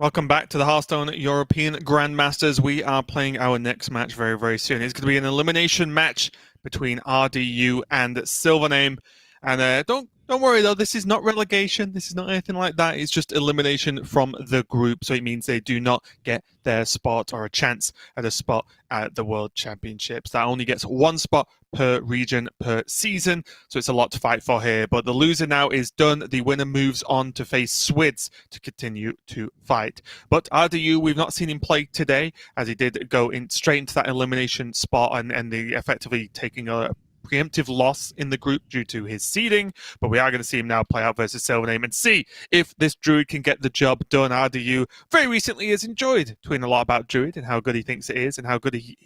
Welcome back to the Hearthstone European Grandmasters. We are playing our next match very, very soon. It's going to be an elimination match between RDU and SilverName. And don't worry though, this is not relegation. This is not anything like that. It's just elimination from the group. So it means they do not get their spot or a chance at a spot at the World Championships. That only gets one spot per region per season. So it's a lot to fight for here. But the loser now is done. The winner moves on to face Swids to continue to fight. But RDU, we've not seen him play today, as he did go in straight into that elimination spot and the effectively taking a preemptive loss in the group due to his seeding, but we are going to see him now play out versus SilverName and see if this Druid can get the job done. RDU very recently has enjoyed tweeting a lot about Druid and how good he thinks it is and how good he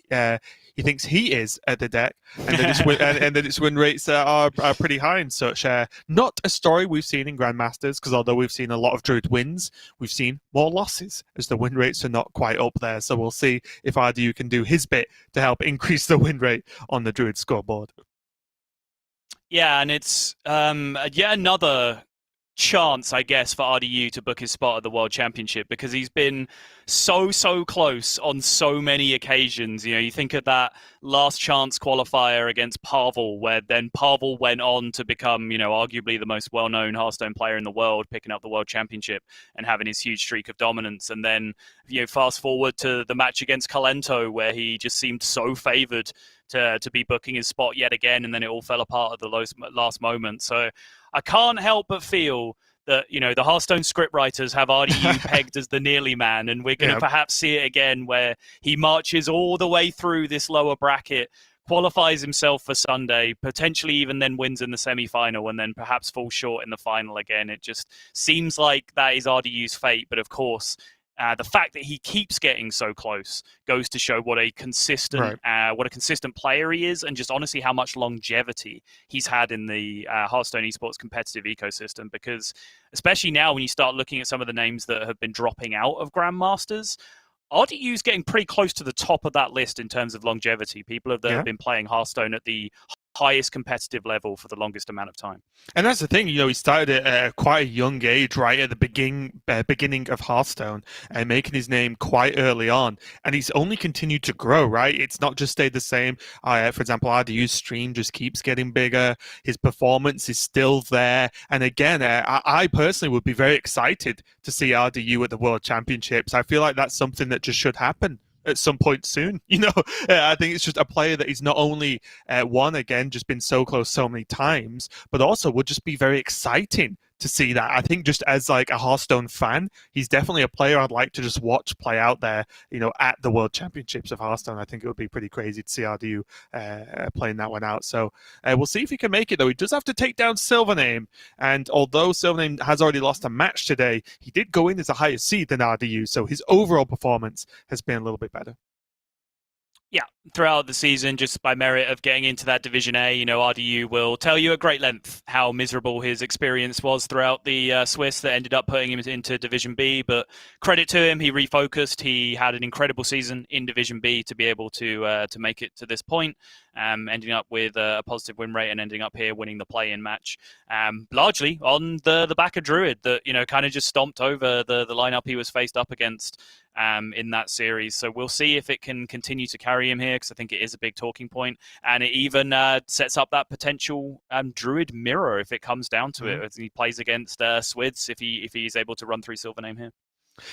thinks he is at the deck, and that its win rates are pretty high and such. Not a story we've seen in Grandmasters, because although we've seen a lot of Druid wins, we've seen more losses as the win rates are not quite up there. So we'll see if RDU can do his bit to help increase the win rate on the Druid scoreboard. Yeah, and it's yet another chance, I guess, for RDU to book his spot at the World Championship, because he's been so close on so many occasions. You know, you think of that last chance qualifier against Pavel, where then Pavel went on to become, you know, arguably the most well-known Hearthstone player in the world, picking up the World Championship and having his huge streak of dominance. And then, you know, fast forward to the match against Kalento, where he just seemed so favored to be booking his spot yet again, and then it all fell apart at the last moment. So I can't help but feel that, you know, the Hearthstone scriptwriters have RDU pegged as the nearly man, and we're going to perhaps see it again, where he marches all the way through this lower bracket, qualifies himself for Sunday, potentially even then wins in the semi-final, and then perhaps falls short in the final again. It just seems like that is RDU's fate, but of course, the fact that he keeps getting so close goes to show what a consistent player he is, and just honestly how much longevity he's had in the Hearthstone Esports competitive ecosystem. Because especially now, when you start looking at some of the names that have been dropping out of Grandmasters, RDU's getting pretty close to the top of that list in terms of longevity. People that have been playing Hearthstone at the highest competitive level for the longest amount of time. And that's the thing, you know, he started at quite a young age, right at the beginning of Hearthstone, and making his name quite early on, and he's only continued to grow, right? It's not just stayed the same. For example, RDU's stream just keeps getting bigger. His performance is still there, and again, I personally would be very excited to see RDU at the World Championships. I feel like that's something that just should happen at some point soon. You know, I think it's just a player that he's not only just been so close so many times, but also would just be very exciting to see that. I think just as like a Hearthstone fan, he's definitely a player I'd like to just watch play out there, you know, at the World Championships of Hearthstone. I think it would be pretty crazy to see RDU playing that one out. So we'll see if he can make it, though. He does have to take down SilverName, and although SilverName has already lost a match today, he did go in as a higher seed than RDU, so his overall performance has been a little bit better. Yeah, throughout the season, just by merit of getting into that Division A, you know, RDU will tell you at great length how miserable his experience was throughout the Swiss that ended up putting him into Division B. But credit to him, he refocused. He had an incredible season in Division B to be able to make it to this point, ending up with a positive win rate and ending up here winning the play-in match, largely on the back of Druid that, you know, kind of just stomped over the lineup he was faced up against in that series. So we'll see if it can continue to carry him here, because I think it is a big talking point, and it even sets up that potential Druid mirror if it comes down to it, as he plays against Swids, if he's able to run through SilverName here.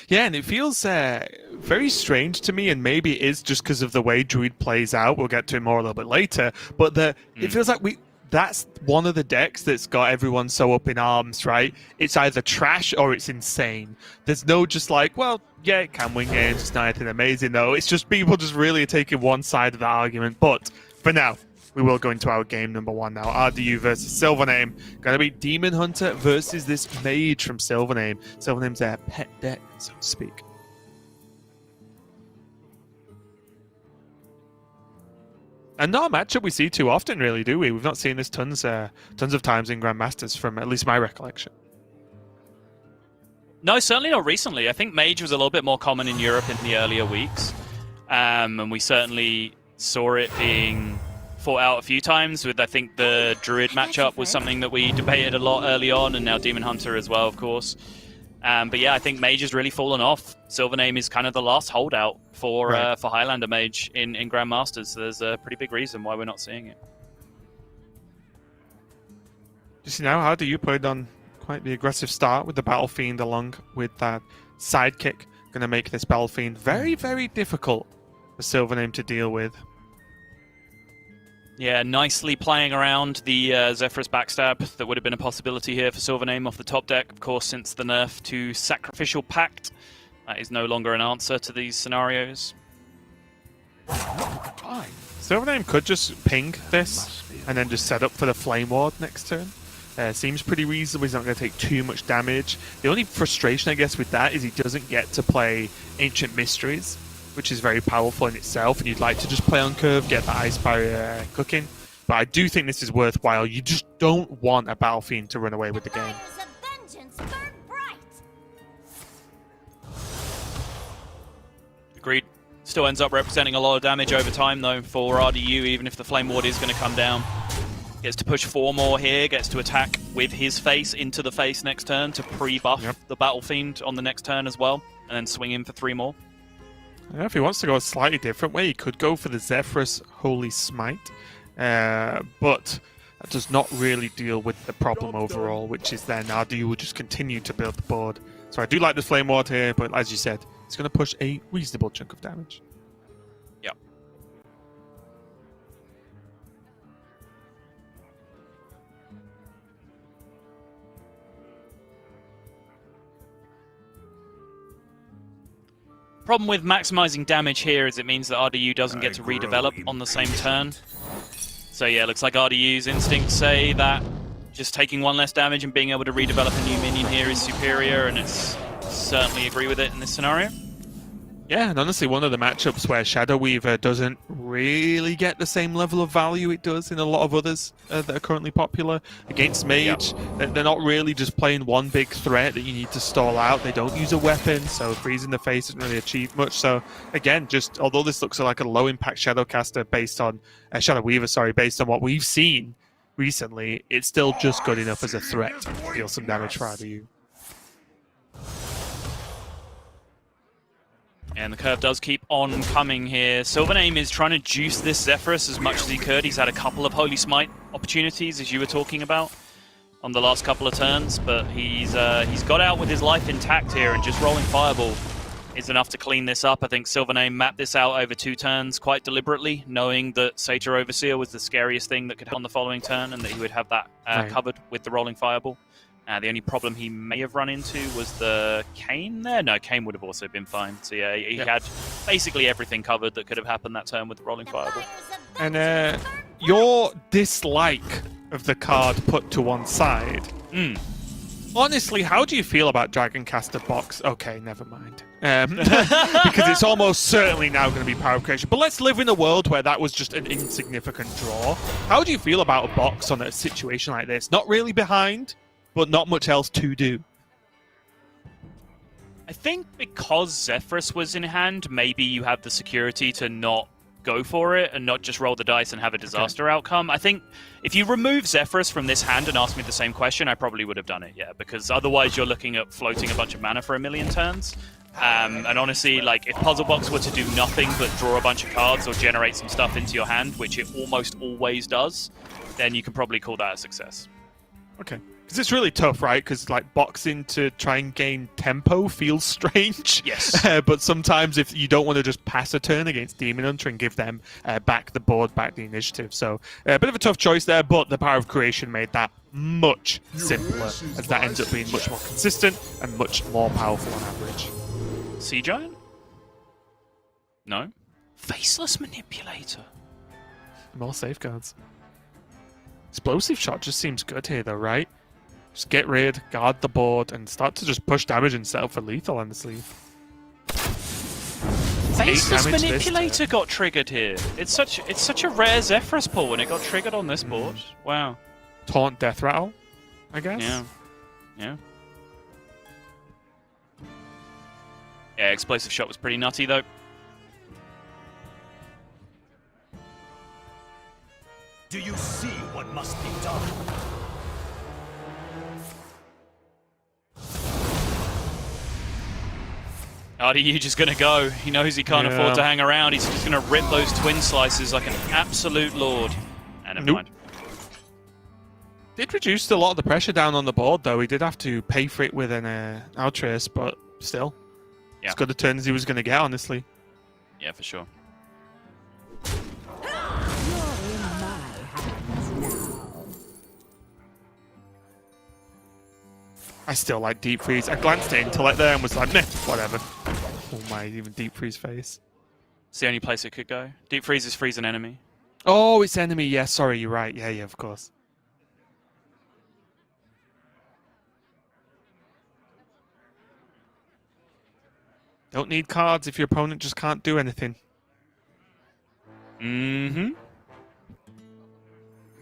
Yeah, and it feels very strange to me, and maybe it is just because of the way Druid plays out. We'll get to it more a little bit later, but it feels like that's one of the decks that's got everyone so up in arms, right? It's either trash or it's insane. There's no just like, well, yeah, it can win games, it's not anything amazing, though. It's just people just really taking one side of the argument. But for now, we will go into our game number one now. RDU versus SilverName. Going to be Demon Hunter versus this Mage from SilverName. SilverName's their pet deck, so to speak. And not a matchup we see too often, really, do we? We've not seen this tons of times in Grandmasters, from at least my recollection. No, certainly not recently. I think Mage was a little bit more common in Europe in the earlier weeks. And we certainly saw it being fought out a few times with, I think, the Druid matchup was something that we debated a lot early on, and now Demon Hunter as well, of course. But yeah, I think Mage has really fallen off. SilverName is kind of the last holdout for Highlander Mage in Grandmasters. So there's a pretty big reason why we're not seeing it. You see now, how do you put on quite the aggressive start with the Battle Fiend along with that sidekick? Going to make this Battle Fiend very, very difficult for SilverName to deal with. Yeah, nicely playing around the Zephyrus backstab. That would have been a possibility here for SilverName off the top deck. Of course, since the nerf to Sacrificial Pact, that is no longer an answer to these scenarios. SilverName could just ping this and then just set up for the Flame Ward next turn. Seems pretty reasonable. He's not going to take too much damage. The only frustration, I guess, with that is he doesn't get to play Ancient Mysteries, which is very powerful in itself, and you'd like to just play on curve, get the Ice Barrier cooking. But I do think this is worthwhile. You just don't want a Battle Fiend to run away with the game. Agreed. Still ends up representing a lot of damage over time, though, for RDU, even if the Flame Ward is going to come down. Gets to push 4 more here, gets to attack with his face into the face next turn to pre-buff the Battle Fiend on the next turn as well, and then swing in for 3 more. If he wants to go a slightly different way, he could go for the Zephyrus Holy Smite, but that does not really deal with the problem overall, which is then RDU will just continue to build the board. So I do like the Flame Ward here, but as you said, it's going to push a reasonable chunk of damage. Yep. Problem with maximizing damage here is it means that RDU doesn't get to redevelop on the same turn. So yeah, looks like RDU's instincts say that just taking 1 less damage and being able to redevelop a new minion here is superior, and it's certainly agree with it in this scenario. Yeah, and honestly, one of the matchups where Shadow Weaver doesn't really get the same level of value it does in a lot of others that are currently popular. Against Mage, they're not really just playing one big threat that you need to stall out. They don't use a weapon, so freezing the face doesn't really achieve much. So again, just although this looks like a low-impact Shadowcaster based on Shadow Weaver, based on what we've seen recently, it's still just good enough as a threat to deal some damage for RDU. And the curve does keep on coming here. SilverName is trying to juice this Zephyrus as much as he could. He's had a couple of Holy Smite opportunities, as you were talking about, on the last couple of turns, but he's got out with his life intact here, and just rolling Fireball is enough to clean this up. I think SilverName mapped this out over 2 turns quite deliberately, knowing that Satyr Overseer was the scariest thing that could happen on the following turn, and that he would have that covered with the rolling Fireball. The only problem he may have run into was the Kayn there. No, Kayn would have also been fine. So yeah, he had basically everything covered that could have happened that turn with the rolling Fireball. And your dislike of the card put to one side. Honestly, how do you feel about Dragoncaster Box? Okay, never mind. Because it's almost certainly now going to be Power of Creation. But let's live in a world where that was just an insignificant draw. How do you feel about a box on a situation like this? Not really behind, but not much else to do. I think because Zephyrus was in hand, maybe you have the security to not go for it and not just roll the dice and have a disaster outcome. I think if you remove Zephyrus from this hand and ask me the same question, I probably would have done it, yeah, because otherwise you're looking at floating a bunch of mana for 1,000,000 turns. And honestly, like, if Puzzle Box were to do nothing but draw a bunch of cards or generate some stuff into your hand, which it almost always does, then you can probably call that a success. Okay. Because it's really tough, right? Because like boxing to try and gain tempo feels strange. Yes. But sometimes if you don't want to just pass a turn against Demon Hunter and give them back the board, back the initiative. So a bit of a tough choice there, but the Power of Creation made that much simpler, as that ends up being much more consistent and much more powerful on average. Sea Giant? No. Faceless Manipulator. More safeguards. Explosive Shot just seems good here though, right? Just get rid, guard the board, and start to just push damage and set up for lethal on the sleeve. Faceless Manipulator got triggered here. It's such a rare Zephyrus pull when it got triggered on this board. Wow. Taunt Death Rattle, I guess? Yeah. Yeah. Yeah, Explosive Shot was pretty nutty though. Do you see what must be done? RDU just going to go. He knows he can't afford to hang around. He's just going to rip those twin slices like an absolute lord. And never mind. Did reduce a lot of the pressure down on the board, though. He did have to pay for it with an Outrace, but still. Yeah. As good a turn as he was going to get, honestly. Yeah, for sure. I still like Deep Freeze. I glanced at Intellect there and was like, meh, whatever. Oh my, even Deep Freeze face. It's the only place it could go. Deep Freeze is freeze an enemy. Oh, it's enemy. Yeah, sorry, you're right. Yeah, of course. Don't need cards if your opponent just can't do anything. Mm-hmm.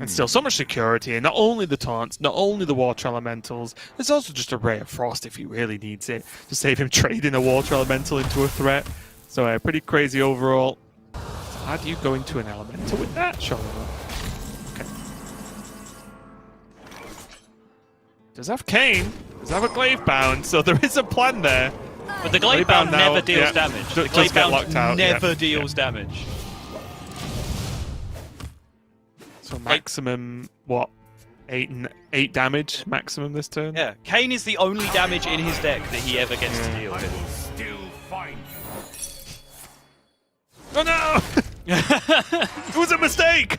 And still so much security, and not only the taunts, not only the water elementals, there's also just a Ray of Frost if he really needs it to save him trading a water elemental into a threat. So pretty crazy overall. So how do you go into an elemental with that? Surely not. Okay. Does have Kane, does have a Glaive Bound, so there is a plan there. But the Glaive Bound now, never deals damage. The Does Glaive get Bound locked out, never deals damage. So maximum, what, 8 damage maximum this turn? Yeah, Kane is the only damage in his deck that he ever gets to deal I with. will still find you. Oh no! It was a mistake!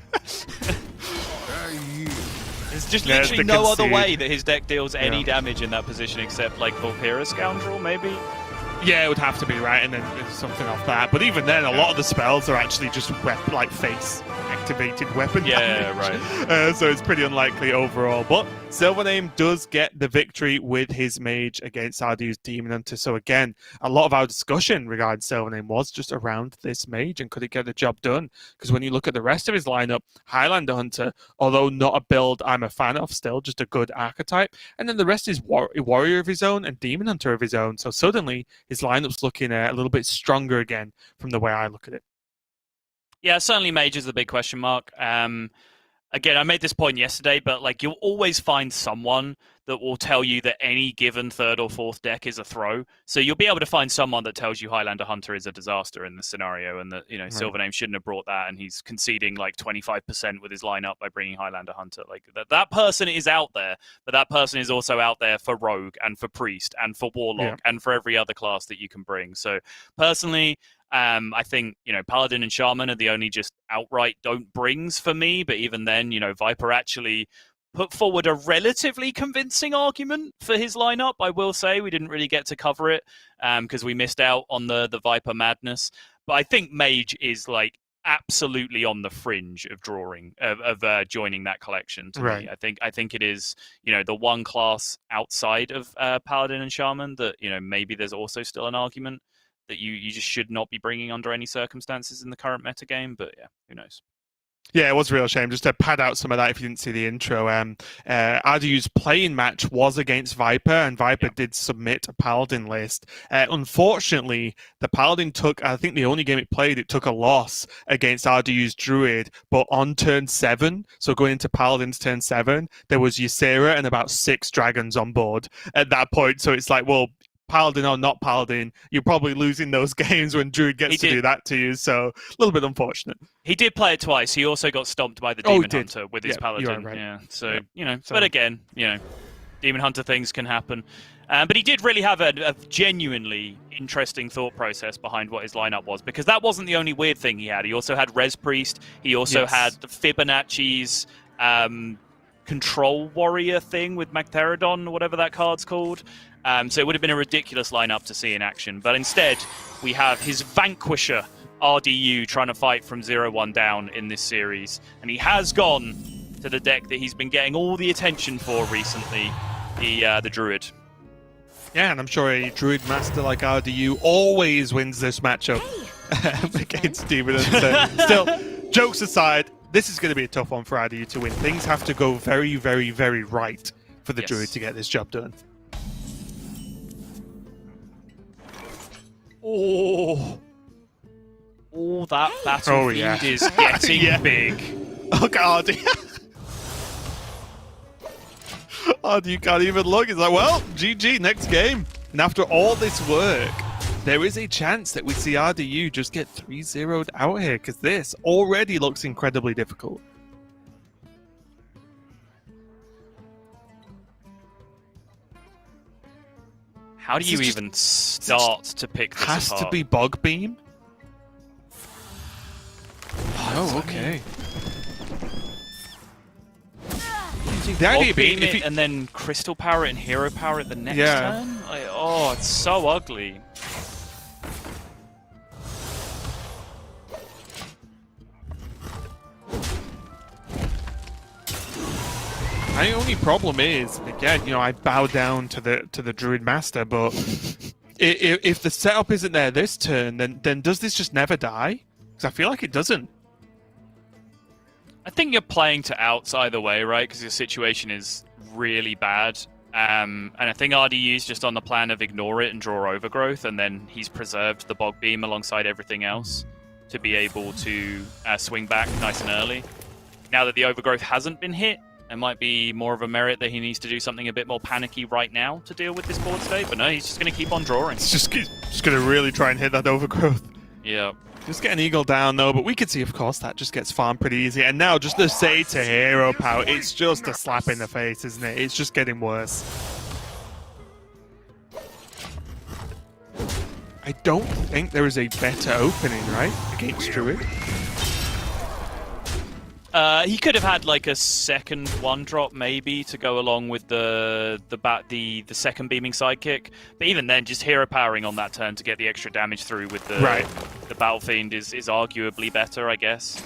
There's just There's literally the no other concede. way that his deck deals any damage in that position except like Vulpera Scoundrel, maybe? Yeah, it would have to be, right? And then there's something off that. But even then, a lot of the spells are actually just like face-activated weapon Yeah, damage. right. So it's pretty unlikely overall. But SilverName does get the victory with his mage against RDU's Demon Hunter. So again, a lot of our discussion regarding SilverName was just around this mage and could it get the job done? Because when you look at the rest of his lineup, Highlander Hunter, although not a build I'm a fan of, still just a good archetype. And then the rest is Warrior of his own and Demon Hunter of his own. So suddenly his lineup's looking a little bit stronger again from the way I look at it. Yeah, certainly Mage is the big question mark. Again, I made this point yesterday, but like you'll always find someone that will tell you that any given third or fourth deck is a throw. So you'll be able to find someone that tells you Highlander Hunter is a disaster in this scenario, and that SilverName shouldn't have brought that, and he's conceding like 25% with his lineup by bringing Highlander Hunter. Like that person is out there, but that person is also out there for Rogue and for Priest and for Warlock and for every other class that you can bring. So personally, I think, Paladin and Shaman are the only just outright don't brings for me. But even then, Viper actually put forward a relatively convincing argument for his lineup. I will say we didn't really get to cover it because we missed out on the Viper madness. But I think Mage is like absolutely on the fringe of joining that collection to me. I think it is, the one class outside of Paladin and Shaman that, maybe there's also still an argument that you just should not be bringing under any circumstances in the current metagame, but yeah, who knows? Yeah, it was a real shame. Just to pad out some of that if you didn't see the intro. RDU's playing match was against Viper, and Viper did submit a Paladin list. Unfortunately, the Paladin took, I think the only game it played, it took a loss against RDU's Druid, but on turn 7, so going into Paladin's turn 7, there was Ysera and about 6 dragons on board at that point. So it's like, well, Paladin or not Paladin, you're probably losing those games when Druid gets to do that to you, so a little bit unfortunate. He did play it twice. He also got stomped by the Demon Hunter with his Paladin. Right. Yeah, so, but again, Demon Hunter things can happen. But he did really have a genuinely interesting thought process behind what his lineup was, because that wasn't the only weird thing he had. He also had Res Priest. He also had Fibonacci's Control Warrior thing with Magtheridon, or whatever that card's called. So it would have been a ridiculous lineup to see in action. But instead, we have his Vanquisher, RDU, trying to fight from 0-1 down in this series. And he has gone to the deck that he's been getting all the attention for recently, the Druid. Yeah, and I'm sure a Druid master like RDU always wins this matchup against Demon Hunter. Still, jokes aside, this is going to be a tough one for RDU to win. Things have to go very, very, very right for the Druid to get this job done. Oh, that battlefield is getting big. Oh, God. RDU can't even look. It's like, well, GG, next game. And after all this work, there is a chance that we see RDU just get 3-0'd out here, because this already looks incredibly difficult. How do you even start to pick this Has apart? to be Bog Beam. Oh, okay. The idea being, beam it and then crystal power it and hero power it the next turn? Like, oh, it's so ugly. My only problem is, again, you know, I bow down to the Druid Master, but if the setup isn't there this turn, then does this just never die? Because I feel like it doesn't. I think you're playing to outs either way, right? Because your situation is really bad. And I think RDU's just on the plan of ignore it and draw Overgrowth, and then he's preserved the Bog Beam alongside everything else to be able to swing back nice and early. Now that the Overgrowth hasn't been hit, it might be more of a merit that he needs to do something a bit more panicky right now to deal with this board state, but no, he's just going to keep on drawing. It's just going to really try and hit that Overgrowth. Yeah. Just get an Eagle down, though, but we can see, of course, that just gets farmed pretty easy. And now, just to say to hero power, it's just a slap in the face, isn't it? It's just getting worse. I don't think there is a better opening, right, against Druid. He could have had like a second one drop maybe to go along with the second beaming sidekick, but even then, just hero powering on that turn to get the extra damage through with the Battle Fiend is arguably better, I guess.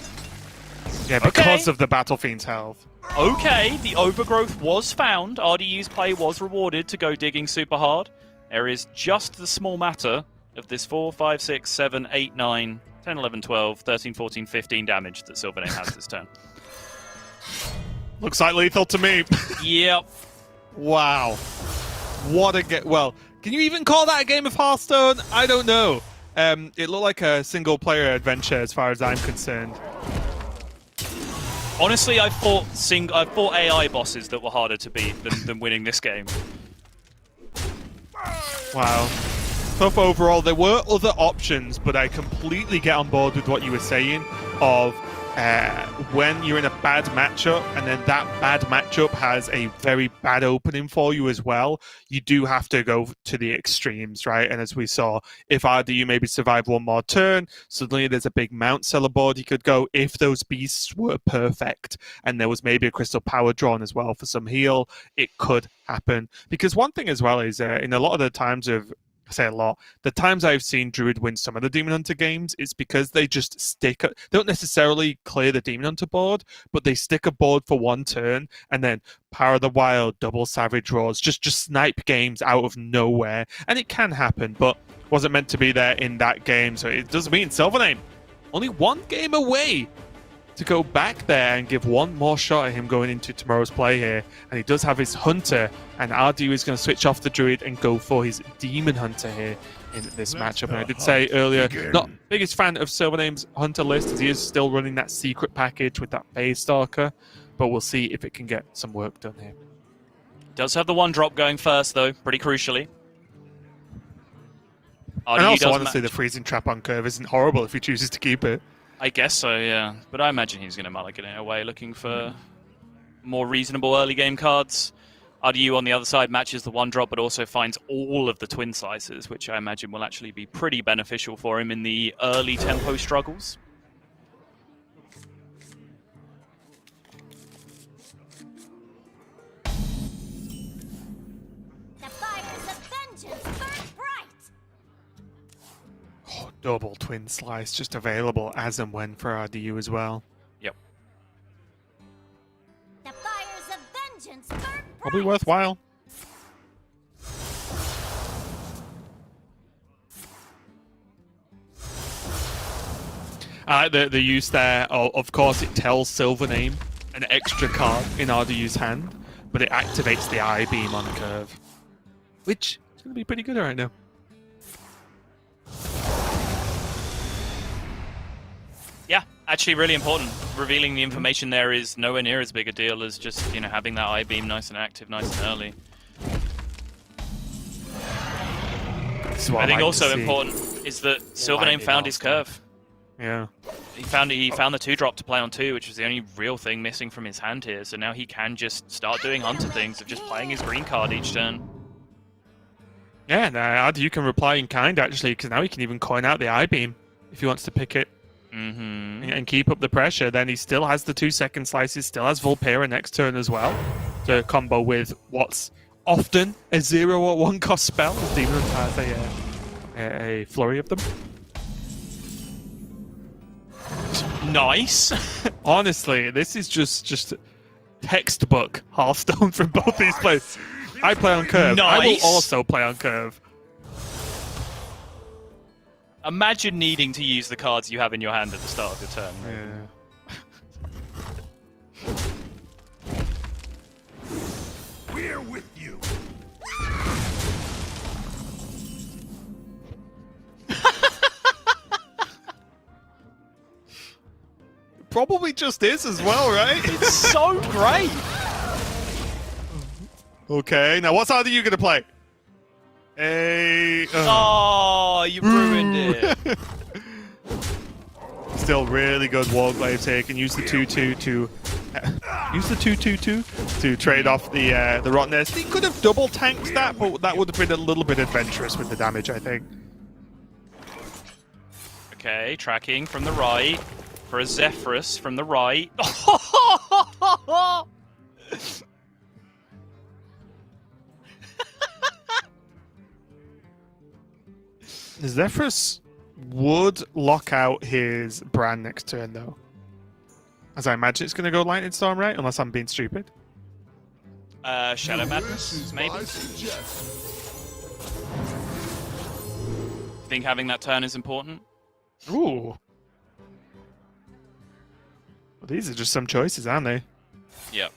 Yeah, because of the Battle Fiend's health. Okay, the Overgrowth was found. RDU's play was rewarded to go digging super hard. There is just the small matter of this 4, 5, 6, 7, 8, 9, 10, 11, 12, 13, 14, 15 damage that SilverName has this turn. Looks like lethal to me. Yep. Wow. What a game. Well, can you even call that a game of Hearthstone? I don't know. It looked like a single-player adventure as far as I'm concerned. Honestly, I fought AI bosses that were harder to beat than winning this game. Wow. Tough overall. There were other options, but I completely get on board with what you were saying of when you're in a bad matchup and then that bad matchup has a very bad opening for you as well, you do have to go to the extremes, right? And as we saw, if RDU maybe survive one more turn, suddenly there's a big Mount Seller board he could go if those beasts were perfect and there was maybe a crystal power drawn as well for some heal. It could happen. Because one thing as well is in a lot of the times of I say a lot. The times I've seen Druid win some of the Demon Hunter games, it's because they just stick. They don't necessarily clear the Demon Hunter board, but they stick a board for one turn and then Power of the Wild, double Savage Roars, just snipe games out of nowhere. And it can happen, but wasn't meant to be there in that game. So it does mean SilverName only one game away to go back there and give one more shot at him going into tomorrow's play here. And he does have his Hunter, and RDU is going to switch off the Druid and go for his Demon Hunter here in this matchup. And I did say earlier, not biggest fan of SilverName's Hunter list, as he is still running that secret package with that Phase Stalker, but we'll see if it can get some work done here. Does have the one drop going first, though, pretty crucially. And also, honestly, the freezing trap on curve isn't horrible if he chooses to keep it. I guess so, yeah. But I imagine he's going to mulligan it away, looking for more reasonable early game cards. RDU on the other side matches the one drop, but also finds all of the twin slices, which I imagine will actually be pretty beneficial for him in the early tempo struggles. The fires of vengeance burn bright. Oh, double twin slice just available as and when for RDU as well. Yep. The fires of vengeance burn bright. Probably worthwhile. The use there, of course, it tells SilverName an extra card in RDU's hand, but it activates the I-beam on curve, which is going to be pretty good right now. Yeah, actually really important. Revealing the information there is nowhere near as big a deal as just, you know, having that I-beam nice and active, nice and early. This is what I think like to also see. important is that SilverName Lightning found his Hearthstone. curve. Yeah. He found the 2-drop to play on 2, which was the only real thing missing from his hand here. So now he can just start doing Hunter things of just playing his green card each turn. Yeah, now you can reply in kind actually, because now he can even coin out the I-beam if he wants to pick it and keep up the pressure. Then he still has the 2-second slices, still has Vulpera next turn as well to combo with what's often a 0 or 1 cost spell, as Demon has a flurry of them. Nice. Honestly, this is just textbook Hearthstone from both these players. I play on curve. I will Nice. also play on curve. Imagine needing to use the cards you have in your hand at the start of your turn. Yeah. We're with you. Probably just is as well, right? It's so great. Okay, now what's either you gonna play? Oh, you ruined it. Still really good Warglaive here. Can use the 2/2 to use the 2/2/2 to trade off the Rottenness. He could have double tanked that, but that would have been a little bit adventurous with the damage, I think. Okay, tracking from the right for a Zephyrus from the right. Zephyrus would lock out his Bran next turn, though. As I imagine it's going to go Lightning Storm, right? Unless I'm being stupid. Shadow Madness, maybe? Think having that turn is important? Ooh. Well, these are just some choices, aren't they? Yep.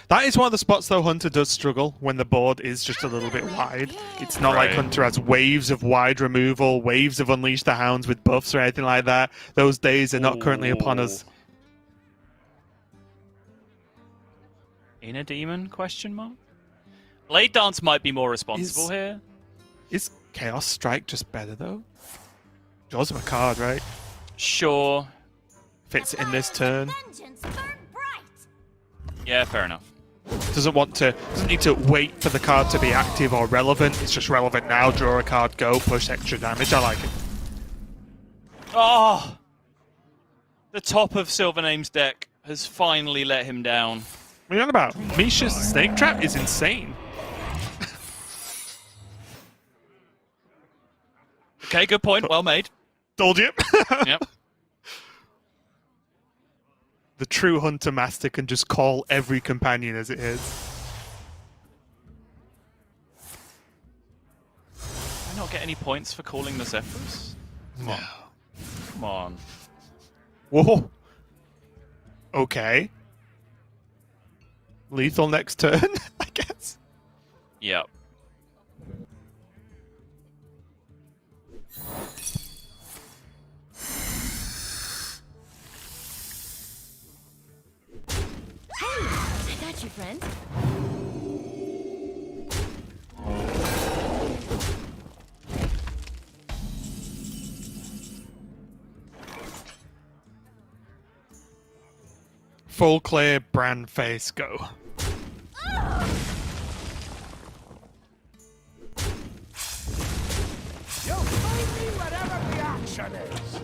That is one of the spots, though, Hunter does struggle when the board is just a little bit wide. It's not like Right. Hunter has waves of wide removal, waves of Unleash the Hounds with buffs or anything like that. Those days are not currently upon us. Inner Demon, question mark? Blade Dance might be more responsible here. Is Chaos Strike just better, though? Draws him a card, right? Sure. Fits it in this turn. Vengeance burn bright. Yeah, fair enough. Doesn't need to wait for the card to be active or relevant. It's just relevant now. Draw a card, go, push extra damage. I like it. Oh! The top of SilverName's deck has finally let him down. What are you on about? Misha's Snake Trap is insane. Okay, good point. Well made. Told you. Yep. The true Hunter Master can just call every companion as it is. Do I not get any points for calling the Zephyrus? Come on. Come on. Whoa. Okay. Lethal next turn, I guess. Yep. Hey, I got you, friend. Full clear, brand face, go. You'll find me wherever the action is.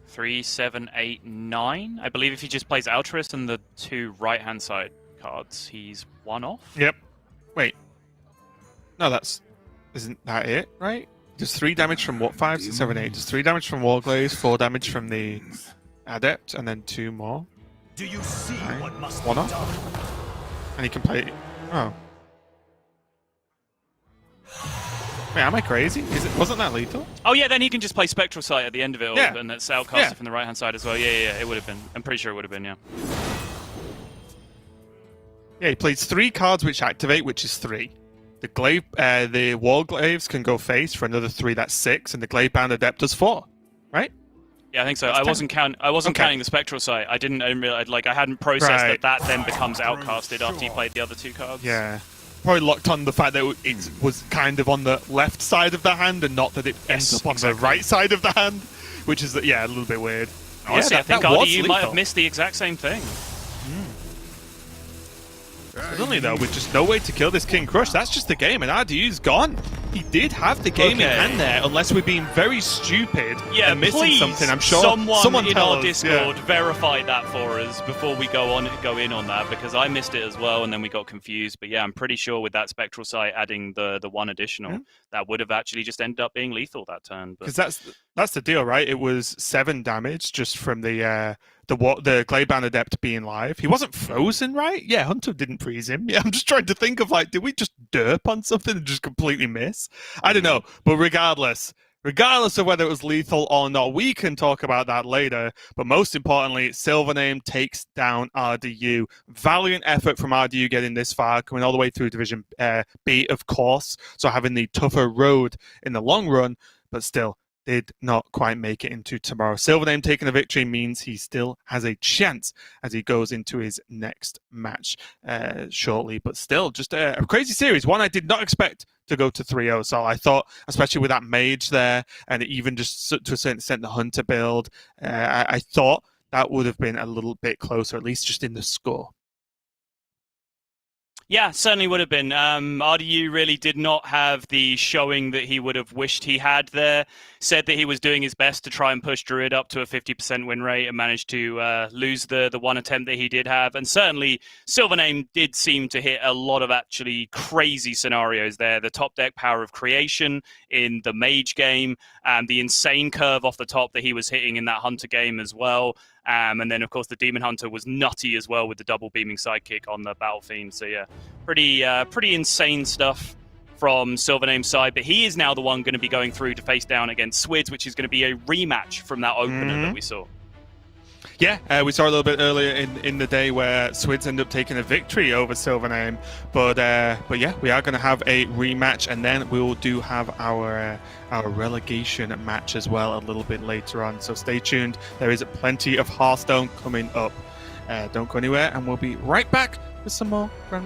Three, 7, 8, 9. I believe if he just plays Altruist and the 2 right-hand side cards, he's 1 off. Yep. Wait. No, isn't that it, right? Does 3 damage from what? 5, 6, 7, 8. Does 3 damage from Warglaze, 4 damage from the Adept, and then 2 more. Do you see Nine. what must One be off? done? And he can play. Oh. Wait, am I crazy? Wasn't that lethal? Oh yeah, then he can just play Spectral Sight at the end of it, Yeah. and that's outcasted Yeah. from the right-hand side as well. Yeah, it would have been. I'm pretty sure it would have been, yeah. Yeah, he plays 3 cards which activate, which is 3. the Wall Glaives can go face for another 3. That's 6, and the Gladebound Adept does 4. Right? Yeah, I think so. That's I wasn't 10. counting the Spectral Sight. I didn't realize, I hadn't processed Right. that then becomes outcasted after you played the other 2 cards. Yeah. Probably locked on the fact that it was kind of on the left side of the hand and not that it ends up on the right side of the hand, which is, a little bit weird. Honestly, Yeah, I think that was RDU might have lethal. missed the exact same thing. Suddenly, though, with just no way to kill this King Crush, that's just the game, and RDU's gone. He did have the game in Okay. hand there, unless we're being very stupid Yeah, and missing please, something. I'm sure someone in tell our us, Discord yeah. verify that for us before we go in on that, because I missed it as well, and then we got confused. But yeah, I'm pretty sure with that Spectral Sight adding the 1 additional, that would have actually just ended up being lethal that turn. Because that's the deal, right? It was 7 damage just from the Gladebound Adept being live. He wasn't frozen, right? Yeah, Hunter didn't freeze him. Yeah, I'm just trying to think of, did we just derp on something and just completely miss? I don't know. But regardless of whether it was lethal or not, we can talk about that later. But most importantly, SilverName takes down RDU. Valiant effort from RDU getting this far, coming all the way through Division B, of course. So having the tougher road in the long run, but still did not quite make it into tomorrow. SilverName taking a victory means he still has a chance as he goes into his next match shortly. But still, just a crazy series. One I did not expect to go to 3-0. So I thought, especially with that mage there, and even just to a certain extent the Hunter build, I thought that would have been a little bit closer, at least just in the score. Yeah, certainly would have been. RDU really did not have the showing that he would have wished he had there. Said that he was doing his best to try and push Druid up to a 50% win rate and managed to lose the 1 attempt that he did have. And certainly, SilverName did seem to hit a lot of actually crazy scenarios there. The top deck power of creation in the Mage game, the insane curve off the top that he was hitting in that Hunter game as well. And then, of course, the Demon Hunter was nutty as well with the double beaming sidekick on the Battle Fiend. So, yeah, pretty insane stuff from SilverName's side. But he is now the one going to be going through to face down against Swids, which is going to be a rematch from that opener that we saw. Yeah, we saw a little bit earlier in the day where Swids ended up taking a victory over SilverName, but yeah, we are going to have a rematch, and then we will have our relegation match as well a little bit later on. So stay tuned. There is plenty of Hearthstone coming up. Don't go anywhere, and we'll be right back with some more Grandmasters.